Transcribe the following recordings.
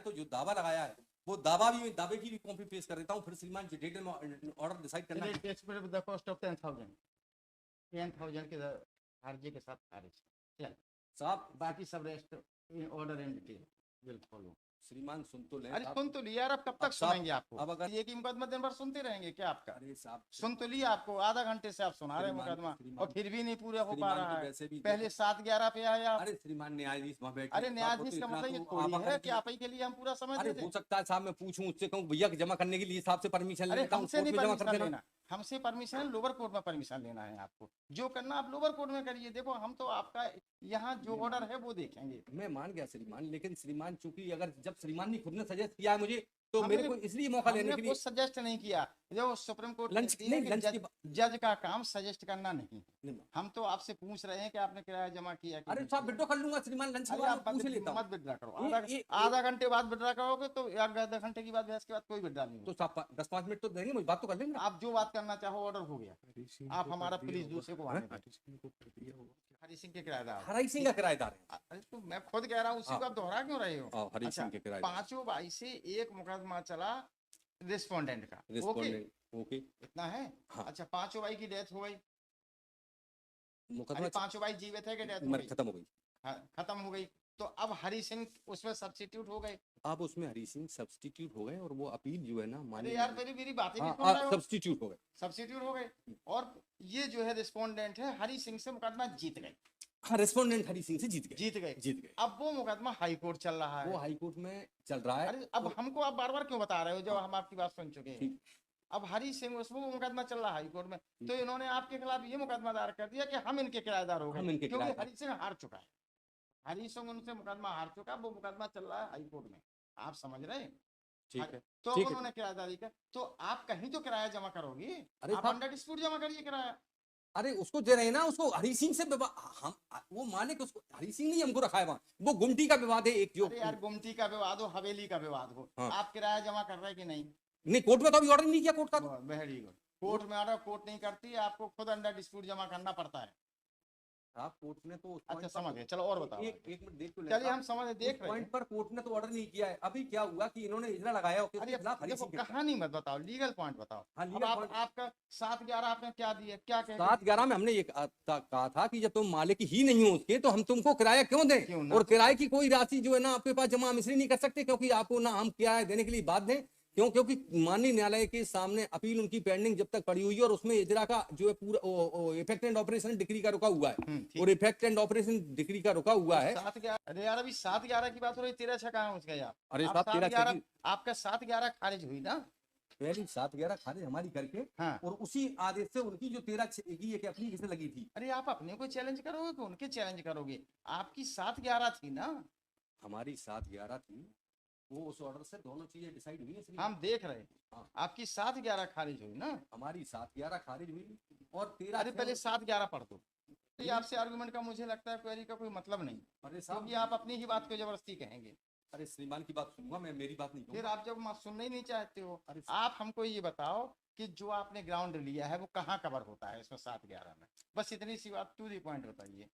तो जो दावा लगाया है वो दावे की भी कॉपी पेश कर देता हूँ, फिर श्रीमान डिटेल में ऑर्डर डिसाइड करना है। द कॉस्ट ऑफ 10,000 के अर्जी के साथ खारिज। चल साहब बाकी सब rest order and detail will follow. श्रीमान सुन तो ले अरे साहब। सुन तो लिया यार, अब कब अब तक साहब, सुनेंगे आपको? अब अगर ये की मुकदमा दिन भर सुनते रहेंगे क्या आपका? अरे साहब सुन तो लिया आपको, आधा घंटे से आप सुना रहे हैं मुकदमा और फिर भी नहीं पूरा हो पा श्रीमान रहा तो है। वैसे भी पहले 7-11 पे आए आप। अरे श्रीमान न्यायाधीश वहाँ बैठे, अरे साहब, वो न्यायाधीश तो का इतना मतलब ये तो थोड़ी आप है कि के- आप ही के लिए हम पूरा समझ अरे रहे हो थे। सकता है साहब मैं पूछूं उससे, कहूँ भैया की जमा करने के लिए साहब से परमिशन अरे लेता हूँ, हमसे कोर्ट नहीं में जमा कर परमिशन देना। लेना, हमसे परमिशन लोअर कोर्ट में परमिशन लेना है आपको। जो करना आप लोअर कोर्ट में करिए। देखो हम तो आपका यहाँ जो ऑर्डर है वो देखेंगे। मैं मान गया श्रीमान, लेकिन श्रीमान चूंकि अगर जब श्रीमान ने खुद ने सजेस्ट किया है मुझे, तो हमने- मेरे को इसलिए मौका लेने हमने के लिए कुछ सजेस्ट नहीं किया। जो सुप्रीम कोर्ट लंच कहती है नहीं, कि लंच की जज का काम सजेस्ट करना नहीं। नहीं। हम तो आपसे पूछ रहे हैं कि आपने किराया जमा किया कि अरे नहीं साहब किया। विड्रॉ कर लूंगा श्रीमान, लंच के अरे बाद आप मैं पूछ लेता हूँ। मत विड्रा करो। ये- आधा घंटे बाद विड्रा करोगे तो आधा घंटे की बाद बहस के बाद कोई विड्रा नहीं तो होगा। साहब 10-5 मिनट तो देंगे, मुझे बात तो कर लेंगे। आप जो बात करना चाहो ऑर्डर हो गया। आप हमारा प्लीज दूसरे को आने दें। हरी सिंह के किराएदार। हराई सिंह का किराएदार है। अरे तो मैं खुद कह रहा हूँ, उसी को आप दोहरा क्यों रहे हो? हरी सिंह के किराएदार। पांचों भाई से एक मुकदमा चला रिस्पोंडेंट का। ओके रिस्पोंडेंट ओके इतना है। हाँ। अच्छा पांचों भाई की डेथ हो गई। मुकदमा अरे पांचों भाई जीवित है कि डेथ हो मर गई? खत्म हो गई। हाँ, खत्म हो गई। तो अब हरी सिंह उसमें सब्स्टिट्यूट हो गए। अब उसमें हरी सिंह सब्स्टिट्यूट हो गए और वो अपील जो है ना अरे माननीय यार मेरी बातें नहीं सुन रहे हो। सब्स्टिट्यूट हो गए। सब्स्टिट्यूट हो गए और ये जो है रिस्पोंडेंट है हरी सिंह से मुकदमा जीत गए। हाँ रिस्पोंडेंट हरी सिंह से जीत गए। जीत गए। अब वो मुकदमा हाई कोर्ट चल रहा है। वो हाई कोर्ट में चल रहा है। अरे अब हमको आप बार बार क्यों बता रहे हो जब हम आपकी बात सुन चुके हैं? ठीक। अब हरी सिंह उसमें वो मुकदमा चल रहा है हाई कोर्ट में, तो इन्होंने आपके खिलाफ ये मुकदमा दायर कर दिया कि हम इनके किराएदार हो हम गए, इनके क्योंकि किराएदार। हरी सिंह हार चुका है। हरी सिंह उनसे मुकदमा हार चुका, वो मुकदमा चल रहा है हाई कोर्ट में। आप समझ रहे हैं? ठीक है तो ठीक है। उन्होंने किराएदारी का, तो आप कहीं तो किराया जमा करोगे। अरे आप साहब- अंडर डिस्प्यूट जमा करिए किराया। अरे उसको दे रहे हैं ना, उसको हरी सिंह से हम वो माने कि उसको हरी सिंह नहीं हमको रखा है वहाँ, वो गुमटी का विवाद है एक जो। अरे यार गुमटी का विवाद हो, हवेली का विवाद हो, हाँ। आप किराया जमा कर रहे हैं कि नहीं? नहीं कोर्ट में तो अभी ऑर्डर नहीं किया कोर्ट का। Very good. कोर्ट में ऑर्डर कोर्ट नहीं करती, आपको खुद अंडर डिस्प्यूट जमा करना पड़ता है। साहब कोर्ट ने तो अच्छा समझ गए, चलो और बताओ। एक मिनट देख तो ले चलिए साहब। हम समझ देख रहे पॉइंट हैं। पर कोर्ट ने तो ऑर्डर नहीं किया है। अभी क्या हुआ कि इन्होंने इजरा लगाया उसके अरे खिलाफ हरी देखो सिंह के खिलाफ। कहानी मत बताओ, लीगल पॉइंट बताओ। हाँ, अब legal आप point- आपका 7-11 आपने क्या दिया, क्या कह 7-11 में हमने ये कहा था कि जब तुम मालिक ही नहीं हो उसके तो हम तुमको किराया क्यों दें, क्यों ना? और किराए की कोई राशि जो है ना आपके पास जमा हम इसलिए नहीं कर सकते क्योंकि आपको ना हम किराया देने के लिए बाध्य हैं। क्योंकि माननीय न्यायालय के सामने अपील उनकी पेंडिंग जब तक पड़ी हुई है और उसमें इजरा का जो है पूरा इफेक्ट एंड ऑपरेशन डिग्री का रुका हुआ है, ठीक। और इफेक्ट एंड ऑपरेशन डिग्री का रुका हुआ है। 7-11 अरे यार अभी 7-11 की बात हो रही, 13-6 कहाँ पहुंच गए आप? अरे आप साहब 13-6 की आपका 7-11 खारिज हुई ना? पहली 7-11 खारिज हमारी करके, हाँ। और उसी आदेश से उनकी जो 13-6 की एक एप्लीकेशन लगी थी। अरे आप अपने को चैलेंज करोगे कि उनके चैलेंज करोगे? आपकी 7-11 थी ना? हमारी 7-11 थी, वो उस ऑर्डर से दोनों चीजें डिसाइड हुई है इसलिए। हम देख रहे हैं। हाँ। आपकी 7-11 खारिज हुई ना? हमारी 7-11 खारिज हुई और 13। अरे पहले 7-11 पढ़ दो। ये आपसे आर्गुमेंट का मुझे लगता है क्वेरी का कोई मतलब नहीं, अरे साहब क्योंकि आप अपनी ही बात को जबरदस्ती कहेंगे। अरे श्रीमान की बात सुनूंगा मैं, मेरी बात नहीं फिर कहूंगा। आप जब सुनना ही नहीं चाहते हो। अरे आप हमको ये बताओ कि जो आपने ग्राउंड लिया है वो कहाँ कवर होता है इसमें 7-11 में? बस इतनी सी बात, टू दी पॉइंट बताइए।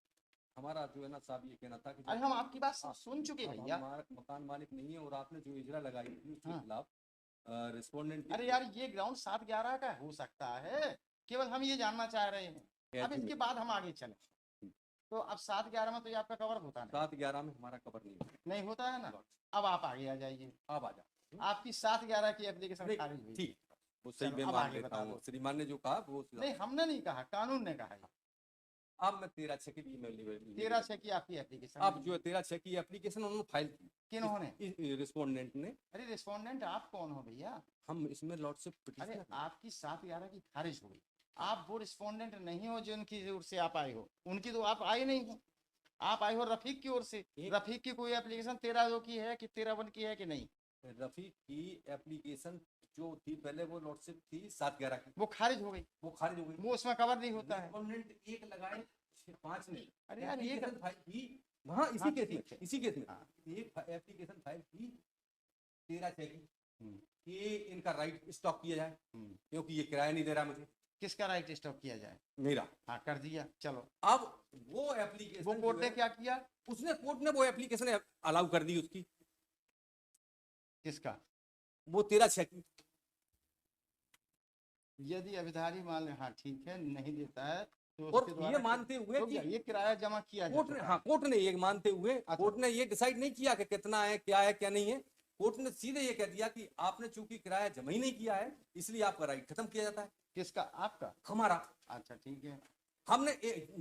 हमारा जो है ना साहब ये कहना था कि अरे हम आपकी बात सुन चुके अब भैया। हमारा मकान मालिक नहीं है और आपने जो इजरा लगाई थी उसके हाँ। खिलाफ रिस्पोंडेंट। अरे यार ये ग्राउंड 7-11 का हो सकता है, केवल हम ये जानना चाह रहे हैं। अब इसके बाद हम आगे चले। तो अब 7-11 में तो ये आपका कवर होता नहीं। 7-11 में हमारा कवर नहीं होता। नहीं होता है ना? अब आप आगे आ जाइए। आप आ जाओ। आपकी 7-11 की एप्लीकेशन नहीं, खारिज हुई। ठीक वो सही चलो, मैं अब मान आगे लेता बता हूँ, दो। श्रीमान ने जो कहा वो। नहीं हमने नहीं कहा, कानून ने कहा है। अब मैं 13-6 के लिए 13-6 की आपकी एप्लीकेशन। अब जो है 13-6 की एप्लीकेशन उन्होंने फाइल की। किन्होंने? रिस्पोंडेंट ने। अरे रिस्पोंडेंट आप कौन हो भैया? हम इसमें लॉर्डशिप अरे पिटीशनर। आपकी 7-11 की खारिज हो गई। आप वो रिस्पोंडेंट नहीं हो जिनकी ओर से आप आए हो, उनकी तो आप आए नहीं हो। आप आए हो रफीक की ओर से। रफीक की कोई एप्लीकेशन 13-2 की है कि 13-1 की है कि नहीं? रफीक की एप्लीकेशन जो थी पहले वो लॉर्डशिप थी 7-11 की, वो खारिज हो गई। वो खारिज हो गई। वो उसमें कवर नहीं होता है। रिस्पोंडेंट एक लगाए 5 ने। अरे यार ये एप्लीकेशन फाइल की वहाँ इसी हाँ, केस ठीक में है। इसी केस में हाँ। एक एप्लीकेशन फाइल की 13-6 की हम्म। कि इनका राइट स्टॉप किया जाए हम्म। क्योंकि ये किराया नहीं दे रहा मुझे। किसका राइट स्टॉप किया जाए? मेरा। हाँ कर दिया, चलो। अब वो एप्लीकेशन वो कोर्ट ने क्या किया? उसने कोर्ट ने वो एप्लीकेशन अलाउ कर दी उसकी। किसका? वो 13/6 की। यदि अभिधारी मान ले, हाँ ठीक है, नहीं देता है तो और उसके ये द्वारा मानते हुए रुक कि जाइए, किराया जमा किया जा कोर्ट ने, चुका हाँ है। कोर्ट ने ये मानते हुए, अच्छा। कोर्ट ने ये डिसाइड नहीं किया कि कितना है क्या नहीं है। कोर्ट ने सीधे ये कह दिया कि आपने चूंकि किराया जमा ही नहीं किया है, इसलिए आपका राइट खत्म किया जाता है। किसका? आपका? हमारा। अच्छा ठीक है। हमने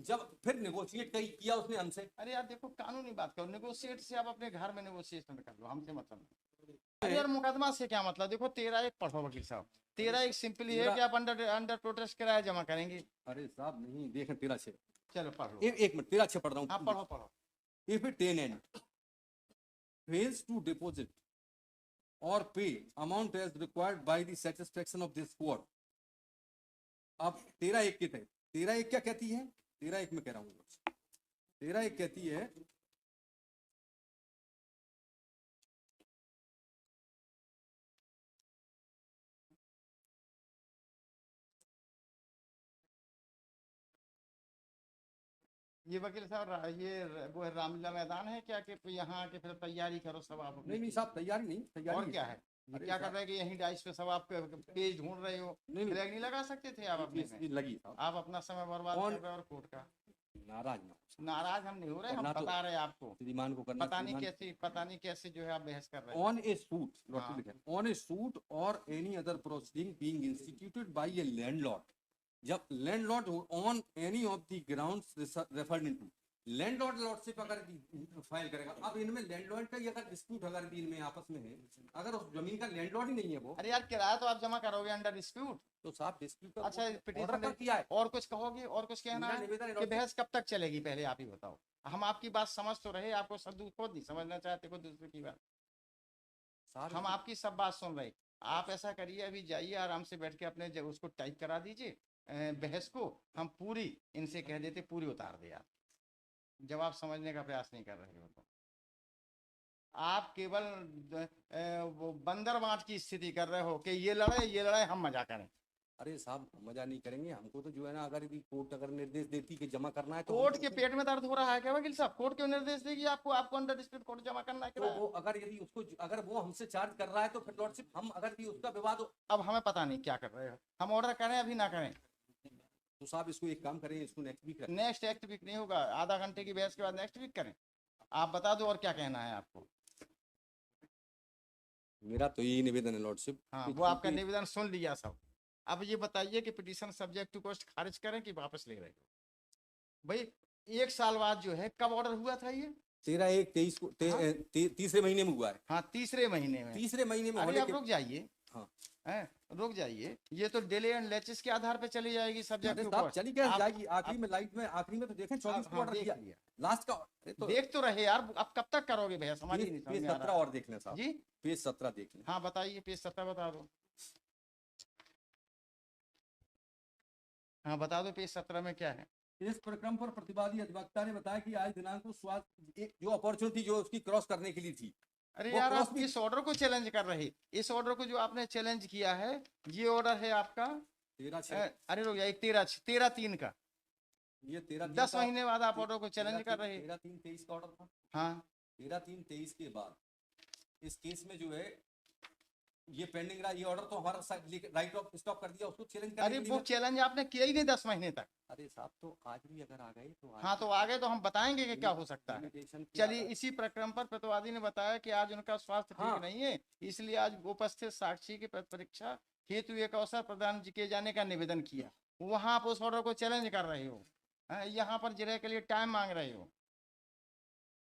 जब फिर नेगोशिएट किया उसने हमसे। अरे यार देखो, कानूनी बात करो, नेगोशिएट से आप अपने घर में नेगोशिएशन कर लो, हमसे मतलब नहीं। अरे यार मुकदमा से क्या मतलब? देखो 13/1 पढ़ो वकील साहब, 13/1 सिंपली है कि आप अंडर प्रोटेस्ट किराया जमा करेंगे। अरे साहब नहीं, देखें 13/6। चलो पढ़ लो। एक मिनट, 13/6 पढ़ रहा हूँ। हाँ पढ़ो पढ़ो। If a tenant fails to deposit or pay amount as required by the satisfaction of this court। अब 13/1 के तहत 13/1 क्या कहती है? 13/1 में कह रहा हूँ, 13/1 कहती है ये वकील साहब ये वो रामलीला मैदान है क्या कि यहाँ आके फिर तैयारी करो सब आप अपनी? नहीं साहब, तैयारी नहीं, तैयारी और नहीं। क्या है? ये अरे क्या कर साहब, रहे हैं कि यहीं डाइस पे सब आप पेज ढूंढ रहे हो? नहीं फ्लैग नहीं लगा सकते थे आप अपने में? लगी साहब। आप अपना समय बर्बाद कर रहे हो और कोर्ट का। नाराज ना हो। नाराज हम नहीं हो रहे, हम करना तो बता रहे हैं आपको। श्रीमान को करना, पता नहीं कैसे जो है आप बहस कर रहे हैं। ऑन ए सूट, हाँ। ऑन ए सूट और any other proceeding being instituted by a landlord. जब landlord on any of the grounds referred into, landlord lordship अगर फाइल करेगा। अब इनमें लैंडलॉर्ड का ही अगर डिस्प्यूट अगर भी इनमें आपस में है, अगर उस जमीन का लैंडलॉर्ड ही नहीं है वो। अरे यार किराया तो आप जमा करोगे अंडर डिस्प्यूट। तो साहब डिस्प्यूट का अच्छा ऑर्डर पिटीशन कर किया है। और कुछ कहोगे? और कुछ कहना मेरा है निवेदन है कि बहस कब तक चलेगी? पहले आप ही बताओ। हम आपकी बात समझ तो रहे, आपको खुद नहीं समझना चाहते कोई दूसरे की बात। साहब हम आपकी सब बात सुन रहे। आप ऐसा करिए, अभी जाइए आराम से बैठ के अपने उसको टाइप करा दीजिए बहस को। हम पूरी इनसे कह देते, पूरी उतार दे आप, जब आप समझने का प्रयास नहीं कर रहे हो तो। आप केवल वो बंदर बांट की स्थिति कर रहे हो कि ये लड़ाई हम मजा करें। अरे साहब मजा नहीं करेंगे, हमको तो जो है ना, अगर कोर्ट अगर निर्देश देती कि जमा करना है तो कोर्ट के पेट में दर्द हो रहा है क्या वकील साहब? कोर्ट क्यों निर्देश देगी आपको? आपको अंडर डिस्प्यूट कोर्ट जमा करना है तो किराया? वो अगर यदि उसको अगर वो हमसे चार्ज कर रहा है तो फिर लॉर्डशिप हम अगर भी उसका विवाद हो। अब हमें पता नहीं क्या कर रहे हो, हम ऑर्डर करें अभी ना करें? तो साहब इसको एक काम करें, इसको नेक्स्ट वीक रखें। नेक्स्ट वीक नहीं होगा, आधा घंटे की बहस के बाद नेक्स्ट वीक करें। आप बता दो और क्या कहना है आपको। मेरा तो यही निवेदन है लॉर्डशिप। हाँ वो आपका निवेदन सुन लिया सब। अब ये बताइए कि पिटीशन सब्जेक्ट टू कोस्ट खारिज करें कि वापस ले रहे हो? भाई 1 साल बाद जो है, कब ऑर्डर हुआ था ये? 13/1/23 को तीसरे महीने में हुआ है। हाँ तीसरे महीने में। तीसरे महीने में अरे होने आप के रुक जाइए। हाँ रुक जाइए, ये तो डिले एंड लेचेस के आधार पे चली जाएगी सब्जेक्ट टू साहब कोस्ट। चली क्या जाएगी आखिरी में, लाइट में आखिरी में तो देखें 24 को ऑर्डर किया लास्ट का। तो देख तो रहे यार, आप कब तक करोगे भैया? समझ ही नहीं समझ पेज में आ 17 रहा और देख लें साहब। जी पेज 17 देख लें। हाँ बताइए, पेज 17 बता दो। हाँ बता दो, पेज 17 में क्या है? इस प्रक्रम पर प्रतिवादी अधिवक्ता ने बताया कि आज दिनांक को स्वास्थ्य जो अपॉर्चुनिटी जो उसकी क्रॉस करने के लिए थी। अरे यार आप इस ऑर्डर को चैलेंज कर रहे, इस ऑर्डर को जो आपने चैलेंज किया है, ये ऑर्डर है आपका 13/6। अरे रुक जाइए, 13/3 का। ये 13/3 10 महीने बाद आप ऑर्डर को चैलेंज कर रहे। 13/3/23 का ऑर्डर था। हाँ 13/3/23 के बाद इस केस में जो है ये पेंडिंग रहा। ये ऑर्डर तो हमारा राइट ऑफ स्टॉप कर दिया, उसको चैलेंज करने अरे के लिए वो चैलेंज आपने किया ही नहीं 10 महीने तक। अरे साहब तो आज भी अगर आ गए तो हाँ तो आगे तो हम बताएंगे कि क्या हो सकता है। चलिए, इसी प्रक्रम पर प्रतिवादी ने बताया कि आज उनका स्वास्थ्य ठीक नहीं है, इसलिए आज उपस्थित साक्षी की परीक्षा हेतु एक अवसर प्रदान किए जाने का निवेदन किया। वहां आप उस ऑर्डर को चैलेंज कर रहे हो, यहाँ पर जिरह के लिए टाइम मांग रहे हो।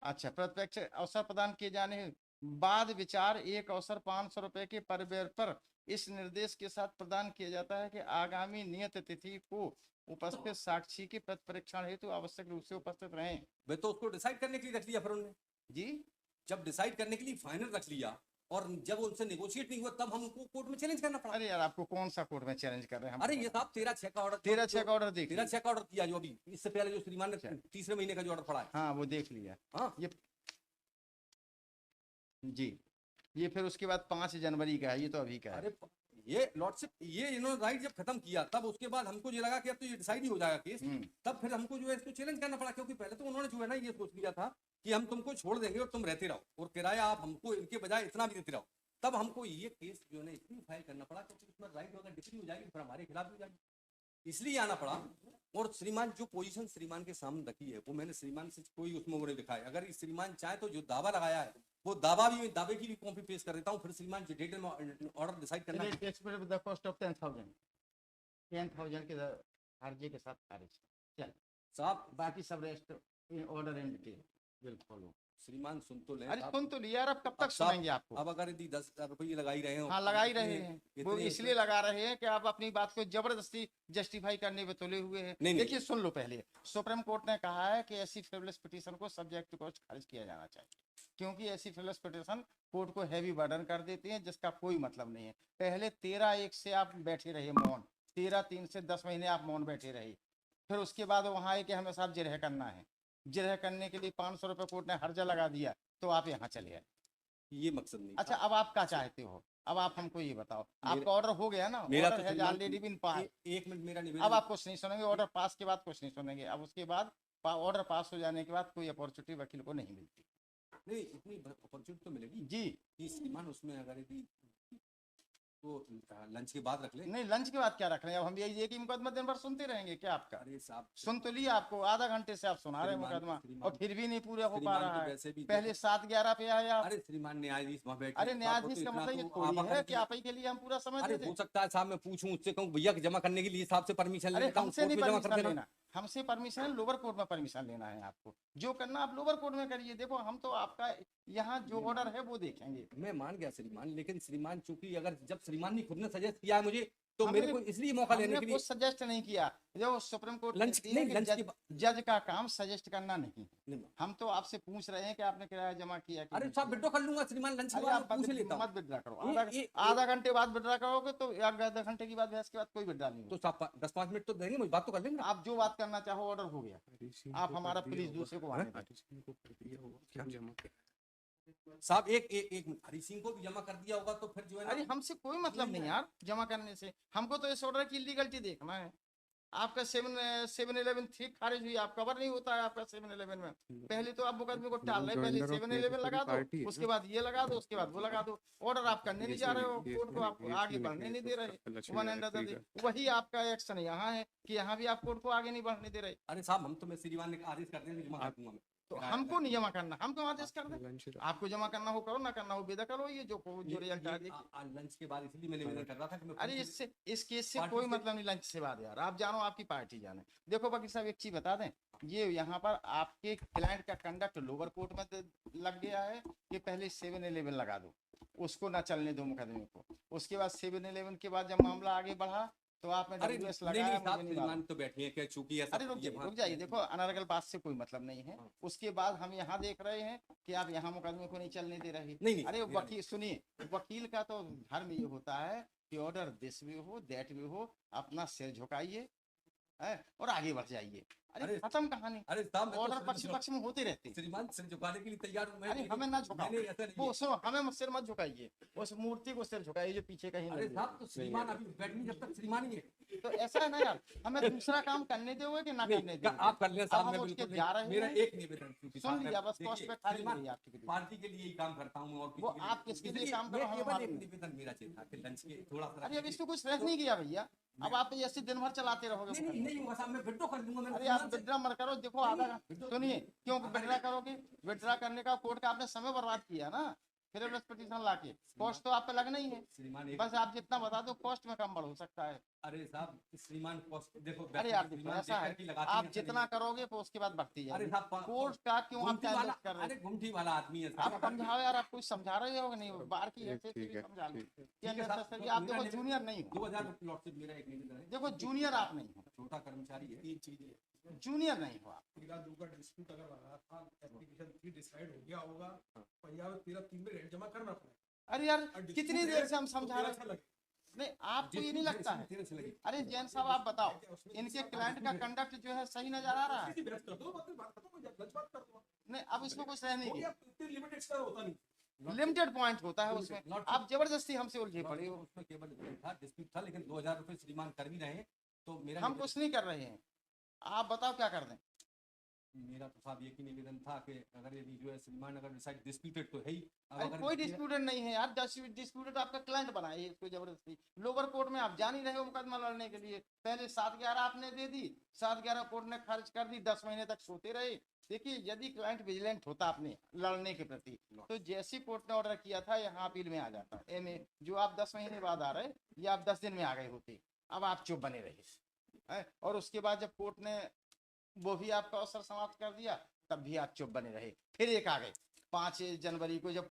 अच्छा, प्रत्यक्ष अवसर प्रदान किए जाने बाद विचार एक अवसर 500 रुपए के परिवेर पर इस निर्देश के साथ प्रदान किया जाता है कि आगामी नियत तिथि को उपस्थित साक्षी के परीक्षण हेतु आवश्यक रूप से उपस्थित रहें। वे तो उसको डिसाइड करने के लिए रख लिया फिर उन्होंने जी, जब डिसाइड करने के लिए फाइनल रख लिया और जब उनसे नेगोशिएट नहीं हुआ तब हमको कोर्ट में चैलेंज करना पड़ा। अरे यार आपको कौन सा कोर्ट में चैलेंज कर रहे हैं? अरे ये साहब 13/6 का ऑर्डर, 13/6 का ऑर्डर देख 13/6 का ऑर्डर किया जो अभी इससे पहले जो श्रीमान ने तीसरे महीने का जो ऑर्डर पड़ा है। हाँ वो देख लिया। हाँ ये जी, ये फिर उसके बाद 5 जनवरी का है, ये तो अभी का है। अरे ये लॉर्डशिप ये इन्होंने राइट जब खत्म किया तब उसके बाद हमको ये लगा कि अब तो ये डिसाइड ही हो जाएगा केस। तब फिर हमको जो है इसको चैलेंज करना पड़ा, क्योंकि पहले तो उन्होंने जो है ना ये सोच लिया था कि हम तुमको छोड़ देंगे और तुम रहते रहो और किराया आप हमको इनके बजाय इतना भी देते रहो। तब हमको ये केस जो है ना इसलिए फाइल करना पड़ा क्योंकि उसमें राइट अगर डिक्री हो जाएगी फिर हमारे खिलाफ भी हो जाएगी, इसलिए आना पड़ा। और श्रीमान जो पोजीशन श्रीमान के सामने रखी है वो मैंने श्रीमान से कोई उसमें वो नहीं दिखाया, अगर श्रीमान चाहे तो जो दावा लगाया है वो दावे की भी कॉपी पेश कर देता हूँ, फिर श्रीमान जो डिटेल में ऑर्डर डिसाइड करना है। द कॉस्ट ऑफ 10,000 के अर्जी के साथ खारिज। चल साहब बाकी सब rest in order and detail will follow. श्रीमान सुन तो लें अरे साहब। सुन तो लिया यार, अब कब तक अब साहब, सुनेंगे आपको? अब अगर यदि 10,000 रुपये लगा ही रहे हो, हाँ लगा ही रहे हैं, वो इतने- इसलिए लगा रहे हैं कि आप अपनी बात को जबरदस्ती जस्टिफाई करने पे तुले हुए हैं। नहीं, नहीं। देखिए सुन लो, पहले सुप्रीम कोर्ट ने कहा है कि ऐसी फ्रिवलेस पिटीशन को सब्जेक्ट टू कॉस्ट खारिज किया जाना चाहिए, क्योंकि ऐसी फ्रिवलेस पिटीशन कोर्ट को हैवी बर्डन कर देती है जिसका कोई मतलब नहीं है। पहले 13/1 से आप बैठे रहे मौन, 13/3 से 10 महीने आप मौन बैठे रहे, फिर उसके बाद वहां आए कि हमें साहब जिरह करना है, जिरह करने के लिए 500 रुपये कोर्ट ने हर्जा लगा दिया, तो आप यहाँ चले आए। ये मकसद नहीं अच्छा था। अब आप क्या चाहते हो? अब आप हमको ये बताओ, आपका ऑर्डर हो गया ना? मेरा ऑर्डर तो है श्रीमान- ऑलरेडी बीन पास। एक मिनट मेरा अब निवेदन, आप कुछ नहीं सुनेंगे, ऑर्डर पास के बाद कुछ नहीं सुनेंगे। अब उसके बाद ऑर्डर पास हो जाने के बाद कोई अपॉर्चुनिटी वकील को नहीं मिलती। नहीं इतनी अपॉर्चुनिटी तो मिलेगी जी कि श्रीमान उसमें अगर यदि तो लंच के बाद रख ले। नहीं, लंच के बाद क्या रख रहे हैं? अब हम यही एक ही मुकदमा दिन भर सुनते रहेंगे क्या? आपका अरे साहब सुन तो लिया, आपको आधा घंटे से आप सुना रहे हैं श्रीमान- मुकदमा श्रीमान- और फिर भी नहीं पूरा हो पा श्रीमान रहा तो है। वैसे भी पहले 7:11 पे आए आप। अरे श्रीमान न्यायाधीश वहाँ बैठे, अरे आपको न्यायाधीश तो का इतना मतलब ये तो थोड़ी आप है अगर कि आप ही के लिए हम पूरा समझ अरे लेते हो हैं। सकता है साहब मैं पूछूं उससे, कहूँ भैया कि जमा करने के लिए साहब से परमिशन अरे लेता हूँ, हमसे कोर्ट नहीं में जमा कर परमिशन देना। लेना, हमसे परमिशन लोअर कोर्ट में परमिशन लेना है आपको। जो करना आप लोअर कोर्ट में करिए। देखो हम तो आपका यहाँ जो ऑर्डर है वो देखेंगे। मैं मान गया श्रीमान, लेकिन श्रीमान चूंकि अगर जब श्रीमान ने खुद ने सजेस्ट किया है मुझे, तो हमने- मेरे को इसलिए मौका लेने हमने के लिए कुछ सजेस्ट नहीं किया। जो सुप्रीम कोर्ट लंच कहती है नहीं कि लंच के जज का काम सजेस्ट करना नहीं है। नहीं, हम तो आपसे पूछ रहे हैं कि आपने किराया जमा किया कि अरे नहीं साहब किया। विड्रॉ कर लूंगा श्रीमान, लंच के अरे बाद आप मैं पूछ लेता हूँ। मत विड्रा करो। ये- आधा घंटे बाद विड्रा करोगे तो आधा घंटे की बाद बहस के बाद कोई विड्रा नहीं तो होगा। साहब 10-5 मिनट तो देंगे, मुझे बात तो कर लेंगे। आप जो बात करना चाहो ऑर्डर हो गया। आप हमारा प्लीज दूसरे को आने दें। साहब एक मिनट, हरी सिंह को भी जमा कर दिया होगा तो फिर जो है अरे ना, हमसे कोई मतलब नहीं यार जमा करने से। हमको तो इस ऑर्डर की इलीगलिटी देखना है। आपका 7-11 ठीक खारिज हुई, आप कवर नहीं होता है आपका 7-11 में। पहले तो आप मुकदमे को टाल रहे, पहले 7-11 लगा दो, उसके बाद ये लगा दो, उसके बाद वो लगा दो। ऑर्डर आप करने नहीं जा रहे हो, कोर्ट को आप आगे बढ़ने नहीं दे रहे। वन एंड अदर वही आपका एक्शन यहाँ है कि यहाँ भी आप कोर्ट को आगे नहीं बढ़ने दे रहे। अरे साहब हम तो मैं श्रीमान ने आदेश कर देंगे जमा कर दूंगा मैं। तो हमको नहीं जमा करना, हम तो आदेश कर दें। आपको जमा करना हो करो, ना करना हो बेदखल करो। ये जो रिजल्ट आ जाए। लंच के बाद इसलिए मैं निवेदन कर रहा था कि मैं अरे पूछ- इससे इस केस से पार्टी कोई से- मतलब नहीं लंच से बाद यार। आप जानो, आपकी पार्टी जाने। देखो वकील साहब एक चीज बता दें, ये यहाँ पर आपके क्लाइंट का कंडक्ट लोअर कोर्ट में लग गया है कि पहले 7-11 लगा दो, उसको ना चलने दो मुकदमे को। उसके बाद 7-11 के बाद जब मामला आगे बढ़ा तो आपने अरे WS नहीं लगाया, नहीं मुझे साहब नहीं श्रीमान मालूम। तो बैठे हैं क्या, चूंकि ऐसा अरे रुक जाइए। देखो अनर्गल बात से कोई मतलब नहीं है। हाँ। उसके बाद हम यहाँ देख रहे हैं कि आप यहाँ मुकदमे को नहीं चलने दे रहे। नहीं, अरे मेरा वकील सुनिए, वकील का तो धर्म ये होता है कि ऑर्डर दिस भी हो दैट भी हो, अपना सिर झुकाइए है और आगे बढ़ जाइए। अरे अरे- खत्म कहानी। अरे साहब मैं तो ऑर्डर सिर पक्ष झुका- पक्ष में होते रहते। श्रीमान सिर झुकाने के लिए तैयार हूं मैं। अरे हमें ना झुकाओ, मैंने ऐसा नहीं वो है। सुनो, हमें सिर मत झुकाइए, उस मूर्ति को सिर झुकाइए जो पीछे कहीं अरे नहीं साहब तो श्रीमान अभी बैठनी जब तक श्रीमान ही है। है। तो ऐसा है ना यार, हमें दूसरा काम करने दोगे कि ना करने नहीं, दोगे? आप कर लें अब साहब, हम मैं उसके बिल्कुल जा नहीं। रहे मेरा हैं। एक निवेदन क्योंकि सुन साहब, लिया, बस देखिए, कॉस्ट पे खाली श्रीमान, रही आपकी। पार्टी के लिए ही काम करता हूँ और वो किसी के आप किसके लिए इसलिए काम करो मैं हमें केवल एक मालूम है। निवेदन मेरा चाहिए था कि लंच के थोड़ा सा अरे अब इसमें कुछ रह नहीं गया भैया। अब आप ऐसे दिन भर चलाते रहोगे नहीं नहीं मुकदमा। नहीं होगा साहब, मैं विड्रॉ कर दूंगा। अरे आप विड्रा मत करो। देखो आधा सुनिए, क्यों विड्रा करोगे? विड्रा करने का कोर्ट का आपने समय बर्बाद किया ना, फिर पिटीशन लाके। कॉस्ट तो आप पे लगना ही है। श्रीमान बस आप जितना बता दो, कॉस्ट में कम बढ़ हो सकता है। अरे साहब श्रीमान कॉस्ट देखो, अरे यार देखो श्रीमान ऐसा देख है, करके लगाती आप हैं, ऐसा जितना नहीं। करोगे तो उसके बाद बढ़ती अरे जाएगी। साहब कोर्ट का क्यों आप गुमटी टाइम वाला, वेस्ट कर रहे अरे गुमटी वाला आदमी है हो? आप साहब। समझाओ यार, आप कुछ समझा रहे हो नहीं? बार की हैसियत से भी समझा लो। क्या ठीक है साहब, necessary? तो आप मेरा देखो निवेदन- जूनियर नहीं हो। 2000 प्लॉट से मेरा एक निवेदन है। देखो जूनियर आप नहीं हो, छोटा कर्मचारी है, तीन चीजें जूनियर नहीं हो आप। का डिस्प्यूट अगर लगा था, एप्लीकेशन 3 डिसाइड हो गया होगा, पंजाब में 13-3 में रेंट जमा करना पड़ेगा। अरे यार और dispute कितनी है, देर से हम तो समझा 13 रहे अच्छा हैं। लगे। नहीं आपको ये नहीं लगता है? तेरह से लगी। अरे जैन साहब आप बताओ, इनके क्लाइंट का कंडक्ट जो है सही नजर आ रहा है? सीधी बहस कर दो, बात खत्म हो जाए, लंच बात कर दो। नहीं अब इसमें कुछ रह नहीं हो गया। गया, इतने लिमिटेड स्तर होता नहीं। लिमिटेड पॉइंट होता है उसमें, Not- आप जबरदस्ती हमसे उलझे पड़े हो। उसमें केवल था डिस्प्यूट था, लेकिन 2000 रुपए श्रीमान कर भी रहे हैं, तो मेरा हम कुछ नहीं कर रहे हैं, आप बताओ क्या कर दें? मेरा तो साहब एक ही निवेदन था कि अगर यदि जो है श्रीमान अगर डिसाइड डिस्प्यूटेड तो है ही, अब अरे अगर कोई डिस्प्यूटेड नहीं है यार, डिस्प्यूटेड आपका क्लाइंट बना है इसको जबरदस्ती। लोअर कोर्ट में आप जा नहीं रहे हो मुकदमा लड़ने के लिए, पहले 7/11 आपने दे दी, 7/11 कोर्ट ने खारिज कर दी, 10 महीने तक सोते रहे। देखिए यदि क्लाइंट विजिलेंट होता अपने लड़ने के प्रति, तो जैसी कोर्ट ने ऑर्डर किया था यहाँ अपील में आ जाता। जो आप 10 महीने बाद आ रहे, ये आप 10 दिन में आ गए होते, अब आप चुप बने रहे। और उसके बाद जब कोर्ट ने वो भी आपका अवसर समाप्त कर दिया, तब भी आप चुप बने रहे। फिर एक आ गए 5 जनवरी को, जब